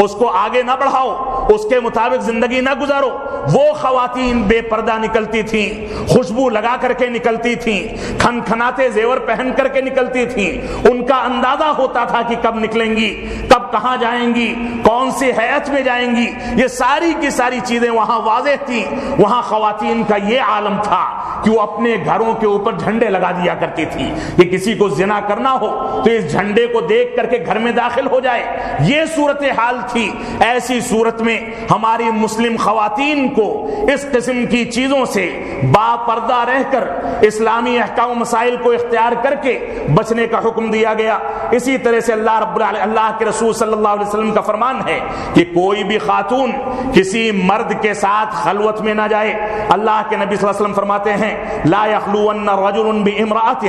اس کو آگے نہ بڑھاؤ، اس کے مطابق زندگی نہ گزارو۔ وہ خواتین بے پردہ نکلتی تھیں، خوشبو لگا کر کے نکلتی تھیں، کھن کھناتے زیور پہن کر کے نکلتی تھیں، ان کا اندازہ ہوتا تھا کہ کب نکلیں گی، کب کہاں جائیں گی، کون سی ہیئت میں جائیں گی، یہ ساری کی ساری چیزیں وہاں واضح تھیں۔ وہاں خواتین کا یہ عالم تھا کہ وہ اپنے گھروں کے اوپر جھنڈے لگا دیا کرتی تھی کہ کسی کو زنا کرنا ہو تو اس جھنڈے کو دیکھ کر کے گھر میں داخل ہو جائے، یہ صورتحال تھی۔ ایسی صورت میں ہماری مسلم خواتین کو اس قسم کی چیزوں سے با پردہ رہ کر اسلامی احکام و مسائل کو اختیار کر کے بچنے کا حکم دیا گیا۔ اسی طرح سے اللہ کے رسول صلی اللہ علیہ وسلم کا فرمان ہے کہ کوئی بھی خاتون کسی مرد کے ساتھ خلوت میں نہ جائے۔ اللہ کے نبی صلی اللہ علیہ وسلم فرماتے ہیں لا يخلون رجل بامرأة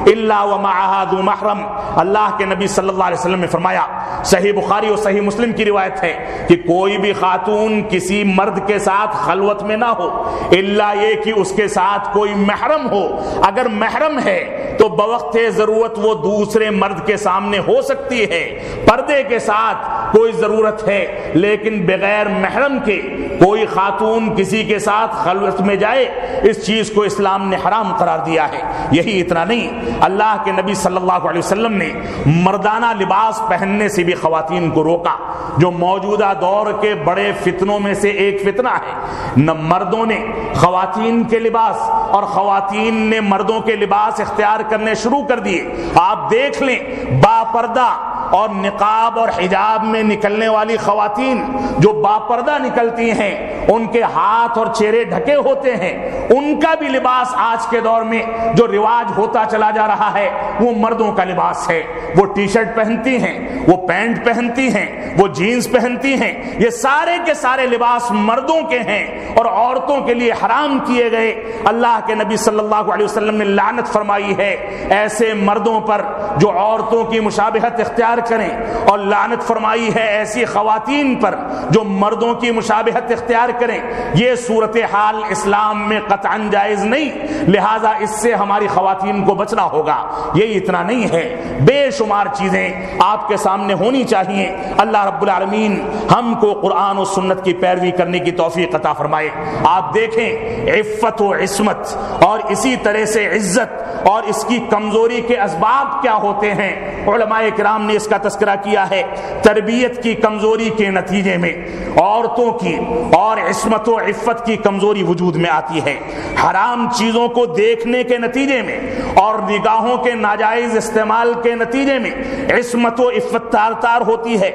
الا ومعها ذو محرم۔ اللہ کے نبی صلی اللہ علیہ وسلم نے فرمایا، صحیح بخاری اور صحیح مسلم کی روایت ہے کہ کوئی بھی خاتون کسی مرد کے ساتھ خلوت میں نہ ہو الا یہ کہ اس کے ساتھ کوئی محرم ہو۔ اگر محرم ہے تو بوقت ضرورت وہ دوسرے مرد کے سامنے ہو سکتی ہے، پردے کے ساتھ کوئی ضرورت ہے، لیکن بغیر محرم کے کوئی خاتون کسی کے ساتھ خلوت میں جائے اس چیز کو اسلام نے حرام قرار دیا ہے۔ یہی اتنا نہیں، اللہ کے نبی صلی اللہ علیہ وسلم نے مردانہ لباس پہننے سے بھی خواتین کو روکا، جو موجودہ دور کے بڑے فتنوں میں سے ایک فتنہ ہے۔ نہ مردوں نے خواتین کے لباس اور خواتین نے مردوں کے لباس اختیار کرنے شروع کر دیے۔ آپ دیکھ لیں، با پردہ اور نقاب اور حجاب میں نکلنے والی خواتین جو با پردہ نکلتی ہیں، ان کے ہاتھ اور چہرے ڈھکے ہوتے ہیں، ان کا بھی لباس آج کے دور میں جو رواج ہوتا چلا جا رہا ہے وہ مردوں کا لباس ہے۔ وہ ٹی شرٹ پہنتی ہیں، وہ پینٹ پہنتی ہیں، وہ جینز پہنتی ہیں، یہ سارے کے سارے لباس مردوں کے ہیں اور عورتوں کے لیے حرام کیے گئے۔ اللہ کے نبی صلی اللہ علیہ وسلم نے لعنت فرمائی ہے ایسے مردوں پر جو عورتوں کی مشابہت اختیار کریں، اور لعنت فرمائی ہے ایسی خواتین پر جو مردوں کی مشابہت اختیار کریں۔ یہ صورتحال اسلام میں قطعاً جائز نہیں، لہذا اس سے ہماری خواتین کو بچنا ہوگا۔ یہ اتنا نہیں ہے، بے شمار چیزیں آپ کے سامنے ہونی چاہیے۔ اللہ رب العالمین ہم کو قرآن و سنت کی پیروی کرنے کی توفیق عطا فرمائے۔ آپ دیکھیں عفت و عصمت اور اسی طرح سے عزت اور اس کی کمزوری کے اسباب کیا ہوتے ہیں، علماء کرام نے اس کا تذکرہ کیا ہے۔ تربیت کی کمزوری کے نتیجے میں عورتوں کی اور عصمت و عفت کی کمزوری وجود میں آتی ہے۔ حرام چیزوں کو دیکھنے کے نتیجے میں اور نگاہوں کے ناجائز استعمال کے نتیجے میں عصمت و عفت تار تار ہوتی ہے۔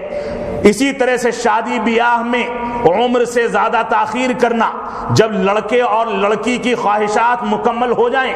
اسی طرح سے شادی بیاہ میں عمر سے زیادہ تاخیر کرنا، جب لڑکے اور لڑکی کی خواہشات مکمل ہو جائیں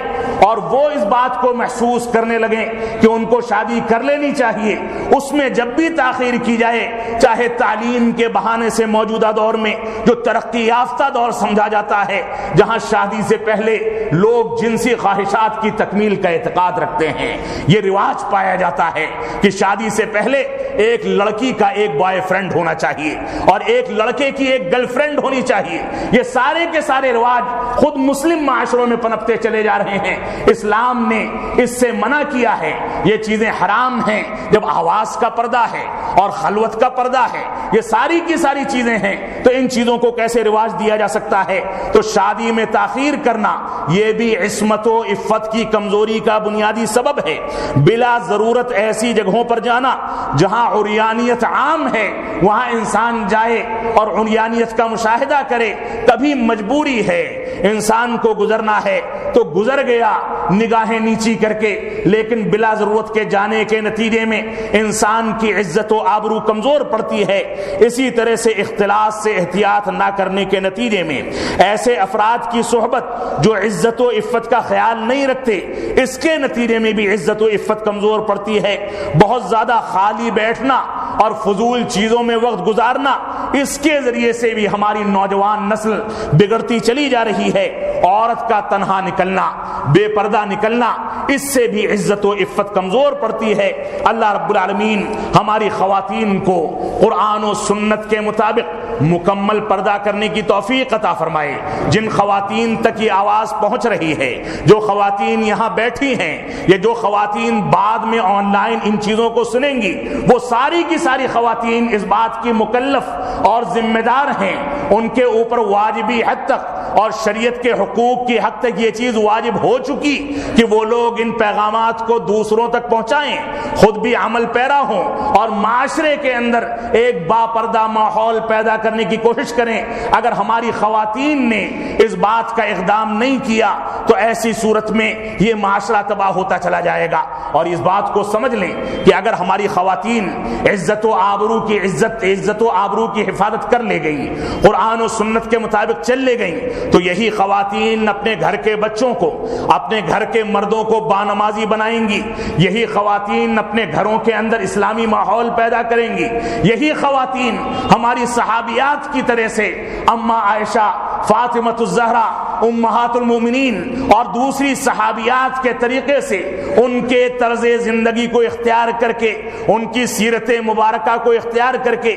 اور وہ اس بات کو محسوس کرنے لگیں کہ ان کو شادی کر لینی چاہیے، اس میں جب بھی تاخیر کی جائے، چاہے تعلیم کے بہانے سے موجودہ دور میں جو ترقی یافتہ دور سمجھا جاتا ہے، جہاں شادی سے پہلے لوگ جنسی خواہشات کی تکمیل کا اعتقاد رکھتے ہیں، یہ رواج پایا جاتا ہے کہ شادی سے پہلے ایک لڑکی کا ایک بوائے فرینڈ ہونا چاہیے اور ایک لڑکے کی ایک گرل فرینڈ ہونی چاہیے۔ یہ سارے کے سارے رواج خود مسلم معاشروں میں پنپتے چلے جا رہے ہیں۔ اسلام نے اس سے منع کیا ہے، یہ چیزیں حرام ہیں۔ جب آواز کا پردہ ہے اور خلوت کا پردہ ہے، یہ ساری کی ساری چیزیں ہیں، تو ان چیزوں کو کیسے رواج دیا جا سکتا ہے؟ تو شادی میں تاخیر کرنا یہ بھی عصمت و عفت کی کمزوری کا بنیادی سبب ہے۔ بلا ضرورت ایسی جگہوں پر جانا جہاں عریانیت عام ہے، وہاں انسان جائے اور عریانیت کا مشاہدہ کرے، کبھی مجبوری ہے، انسان کو گزرنا ہے تو گزر گیا نگاہیں نیچی کر کے، لیکن بلا ضرورت کے جانے کے نتیجے میں انسان کی عزت و آبرو کمزور پڑتی ہے۔ اسی طرح سے اختلاط سے احتیاط نہ کرنے کے نتیجے میں ایسے افراد کی صحبت جو عزت و عفت کا خیال نہیں رکھتے، اس کے نتیجے میں بھی عزت و عفت کمزور پڑتی ہے۔ بہت زیادہ خالی بیٹھنا اور فضول چیزوں میں وقت گزارنا، اس کے ذریعے سے بھی ہماری نوجوان نسل بگڑتی چلی جا رہی ہے۔ عورت کا تنہا نکلنا، بے پردہ نکلنا، اس سے بھی عزت و عفت کمزور پڑتی ہے۔ اللہ رب العالمین ہماری خواتین کو قرآن و سنت کے مطابق مکمل پردہ کرنے کی توفیق عطا فرمائے۔ جن خواتین تک یہ آواز پہنچ رہی ہے، جو خواتین یہاں بیٹھی ہیں، یا جو خواتین بعد میں آن لائن ان چیزوں کو سنیں گی، وہ ساری کی ساری خواتین اس بات کی مکلف اور ذمہ دار ہیں۔ ان کے اوپر واجبی حد تک اور شریعت کے حقوق کی حد تک یہ چیز واجب ہو چکی کہ وہ لوگ ان پیغامات کو دوسروں تک پہنچائیں، خود بھی عمل پیرا ہوں اور معاشرے کے اندر ایک باپردہ ماحول پیدا کرنے کی کوشش کریں۔ اگر ہماری خواتین نے اس بات کا اقدام نہیں کیا تو ایسی صورت میں یہ معاشرہ تباہ ہوتا چلا جائے گا۔ اور اس بات کو سمجھ لیں کہ اگر ہماری خواتین عزت و آبرو کی حفاظت کر لے گئی، قرآن و سنت کے مطابق چل لے گئی، تو یہی خواتین اپنے گھر کے بچوں کو، اپنے گھر کے مردوں کو بانمازی بنائیں گی، یہی خواتین اپنے گھروں کے اندر اسلامی ماحول پیدا کریں گی، یہی خواتین ہماری صحابیات کی طرح سے اما عائشہ، فاطمہ الزہرا، امہات المومنین اور دوسری صحابیات کے طریقے سے ان کے طرز زندگی کو اختیار کر کے، ان کی سیرت مبارکہ کو اختیار کر کے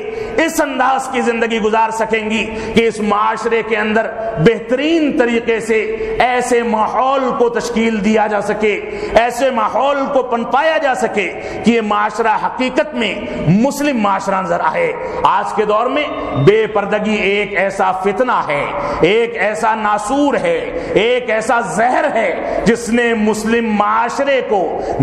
اس انداز کی زندگی گزار سکیں گی کہ اس معاشرے کے اندر بہترین طریقے سے ایسے ماحول کو تشکیل دیا جا سکے، ایسے ماحول کو پنپایا جا سکے کہ یہ معاشرہ حقیقت میں مسلم معاشرہ نظر آئے۔ آج کے دور میں بے پردگی ایک ایسا فتنہ ہے، ایک ایسا ناسور ہے, ایک ایسا زہر ہے جس نے مسلم معاشرے کو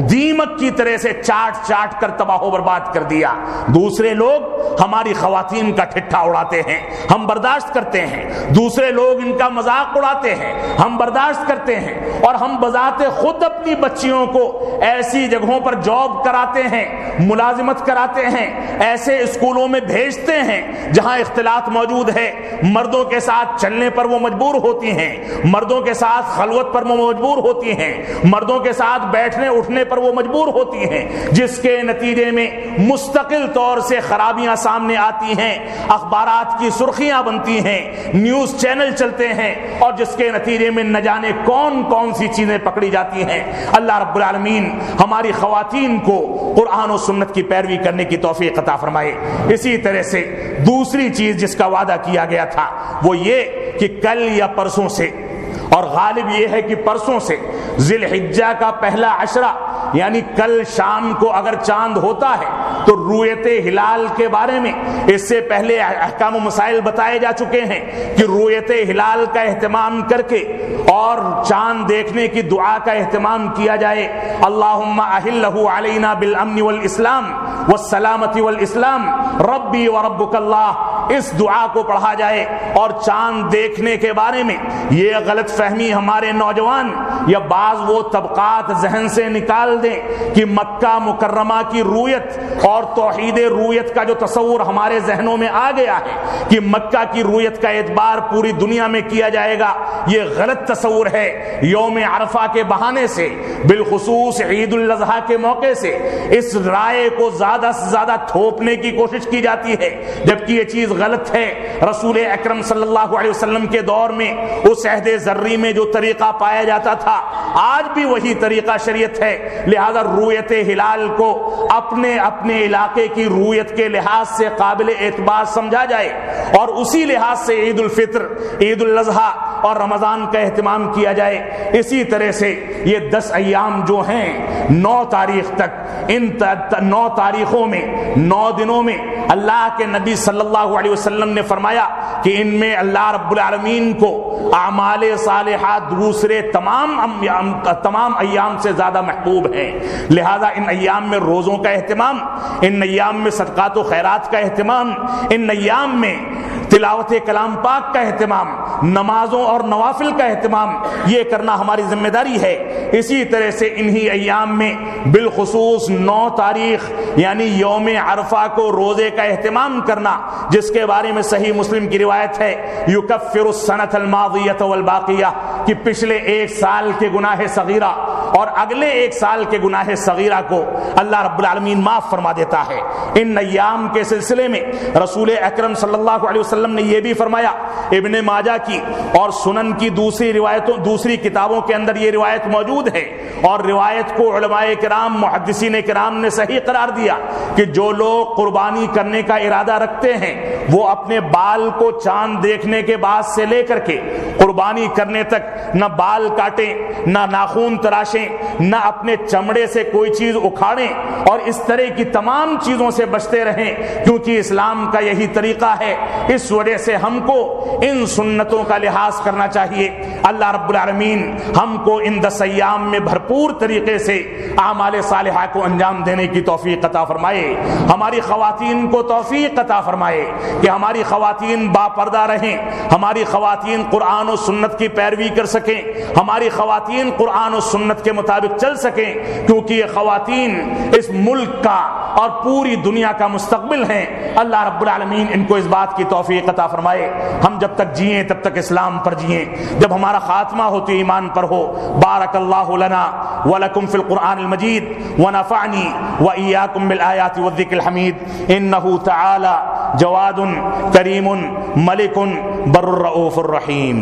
دیمک کی طرح سے چاٹ چاٹ کر تباہ و برباد کر دیا. دوسرے لوگ ہماری خواتین کا ٹھٹھا اڑاتے ہیں, ہم برداشت کرتے ہیں. دوسرے لوگ ان کا مذاق اڑاتے ہیں, ہم برداشت کرتے ہیں. اور ہم بذات خود اپنی بچیوں کو ایسی جگہوں پر جاب کراتے ہیں, ملازمت کراتے ہیں, ایسے اسکولوں میں بھیجتے ہیں جہاں اختلاط موجود ہے. مردوں کے ساتھ چلنے پر وہ مجبور ہوتی ہیں, مردوں کے ساتھ خلوت پر وہ مجبور ہوتی ہیں, مردوں کے ساتھ بیٹھنے اٹھنے پر وہ مجبور ہوتی ہیں, جس کے نتیجے میں مستقل طور سے خرابیاں سامنے آتی ہیں, اخبارات کی سرخیاں بنتی ہیں, نیوز چینل چلتے ہیں, اور جس کے نتیجے میں نہ جانے کون کون سی چیزیں پکڑی جاتی ہیں. اللہ رب العالمین ہماری خواتین کو قرآن و سنت کی پیروی کرنے کی توفیق عطا فرمائے. اسی طرح سے دوسری چیز جس کا وعدہ کیا گیا تھا وہ یہ کہ کل یا پرسوں سے, اور غالب یہ ہے کہ پرسوں سے, ذی الحجہ کا پہلا عشرہ یعنی کل شام کو اگر چاند ہوتا ہے تو رویت ہلال کے بارے میں اس سے پہلے احکام و مسائل بتائے جا چکے ہیں کہ رویت ہلال کا اہتمام کر کے اور چاند دیکھنے کی دعا کا اہتمام کیا جائے. اللہم احلہ علینا بالامن والاسلام والسلامت والاسلام ربی وربک اللہ, اس دعا کو پڑھا جائے. اور چاند دیکھنے کے بارے میں یہ غلط فہمی ہمارے نوجوان یا بعض وہ طبقات ذہن سے نکال دیں کہ مکہ مکرمہ کی رویت اور توحید رویت کا جو تصور ہمارے ذہنوں میں آ گیا ہے کہ مکہ کی رویت کا اعتبار پوری دنیا میں کیا جائے گا, یہ غلط تصور ہے. یوم عرفہ کے بہانے سے, بالخصوص عید الاضحیٰ کے موقع سے, اس رائے کو زیادہ سے زیادہ تھوپنے کی کوشش کی جاتی ہے, جبکہ یہ چیز غلط ہے. رسول اکرم صلی اللہ علیہ وسلم کے دور میں اس عہد ذری میں جو طریقہ پایا جاتا تھا آج بھی وہی طریقہ شریعت ہے. لہذا رویت ہلال کو اپنے اپنے علاقے کی رویت کے لحاظ سے قابل اعتبار سمجھا جائے, اور اسی لحاظ سے عید الفطر, عید الاضحیٰ اور رمضان کا اہتمام کیا جائے. اسی طرح سے یہ 10 ایام جو ہیں 9 تاریخ تک, ان 9 تاریخوں میں 9 دنوں میں اللہ کے نبی صلی اللہ علیہ وسلم نے فرمایا کہ ان میں اللہ رب العالمین کو اعمال صالحات دوسرے تمام ایام سے زیادہ محبوب ہیں. لہذا ان ایام میں روزوں کا اہتمام, ان ایام میں صدقات و خیرات کا اہتمام, ان ایام میں تلاوت کلام پاک کا اہتمام, نمازوں اور نوافل کا اہتمام, یہ کرنا ہماری ذمہ داری ہے. اسی طرح سے انہی ایام میں بالخصوص 9 تاریخ یعنی یوم عرفہ کو روزے کا اہتمام کرنا, جس کے بارے میں صحیح مسلم کی روایت ہے یکفر السنۃ الماضیۃ والباقیہ, کہ پچھلے 1 سال کے گناہ صغیرہ اور اگلے 1 سال کے گناہ صغیرہ کو اللہ رب العالمین معاف فرما دیتا ہے. ان ایام کے سلسلے میں رسول اکرم صلی اللہ علیہ وسلم نے یہ بھی فرمایا, ابن ماجہ کی اور سنن کی دوسری کتابوں کے اندر یہ روایت موجود ہے, اور روایت کو علماء کرام محدثین کرام نے صحیح قرار دیا کہ جو لوگ قربانی کرنے کا ارادہ رکھتے ہیں وہ اپنے بال کو چاند دیکھنے کے بعد سے لے کر کے قربانی کرنے تک نہ بال کاٹیں, نہ ناخون تراشیں, نہ اپنے چمڑے سے کوئی چیز اکھاڑیں, اور اس طرح کی تمام چیزوں سے بچتے رہیں, کیونکہ اسلام کا یہی طریقہ ہے. اس وجہ سے ہم کو ان سنتوں کا لحاظ کرنا چاہیے. اللہ رب العالمین ہم کو ان 10 ایام میں بھرپور طریقے سے اعمال صالحہ کو انجام دینے کی توفیق عطا فرمائے. ہماری خواتین کو توفیق عطا فرمائے کہ ہماری خواتین باپردہ رہیں, ہماری خواتین قرآن و سنت کی پیروی کر سکیں, ہماری خواتین قرآن و سنت کے مطابق چل سکیں, کیونکہ یہ خواتین اس ملک کا اور پوری دنیا کا مستقبل ہیں. اللہ رب العالمین ان کو اس بات کی توفیق عطا فرمائے. ہم جب تک جئیں تب تک اسلام پر جئیں, جب ہمارا خاتمہ ہو تو ایمان پر ہو. بارک اللہ لنا ولکم فی القرآن المجید ونفعنی وإیاکم بالآیات والذکر الحمید انہ تعالی جواد کریم ملک بر الرؤوف الرحیم.